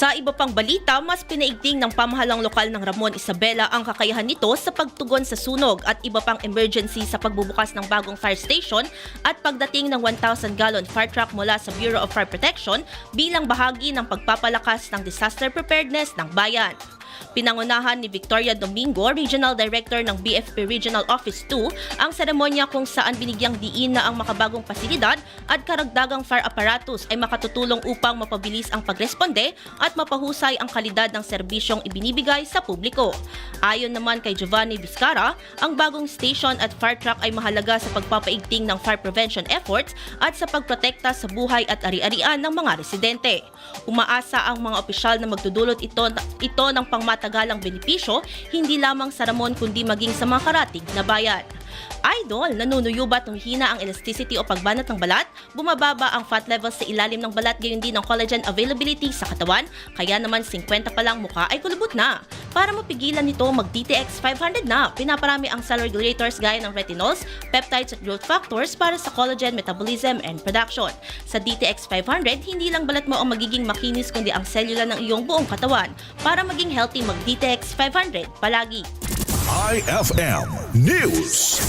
Sa iba pang balita, mas pinaigting ng pamahalang lokal ng Ramon Isabela ang kakayahan nito sa pagtugon sa sunog at iba pang emergency sa pagbubukas ng bagong fire station at pagdating ng 1,000-gallon fire truck mula sa Bureau of Fire Protection bilang bahagi ng pagpapalakas ng disaster preparedness ng bayan. Pinangunahan ni Victoria Domingo, Regional Director ng BFP Regional Office 2, ang seremonya kung saan binigyang diin na ang makabagong pasilidad at karagdagang fire apparatus ay makatutulong upang mapabilis ang pagresponde at mapahusay ang kalidad ng serbisyong ibinibigay sa publiko. Ayon naman kay Giovanni Vizcara, ang bagong station at fire truck ay mahalaga sa pagpapaigting ng fire prevention efforts at sa pagprotekta sa buhay at ari-arian ng mga residente. Umaasa ang mga opisyal na magdudulot ito ng pangmatagalang benepisyo hindi lamang sa Ramon kundi maging sa mga karatig na bayan. Idol, nanunuyubat ng hina ang elasticity o pagbanat ng balat, bumababa ang fat levels sa ilalim ng balat gayon din ang collagen availability sa katawan, kaya naman 50 pa lang mukha ay kulubot na. Para mapigilan nito, mag-DTX 500 na. Pinaparami ang cell regulators gaya ng retinols, peptides at growth factors para sa collagen metabolism and production. Sa DTX 500, hindi lang balat mo ang magiging makinis kundi ang selula ng iyong buong katawan. Para maging healthy, mag-DTX 500 palagi. IFM News.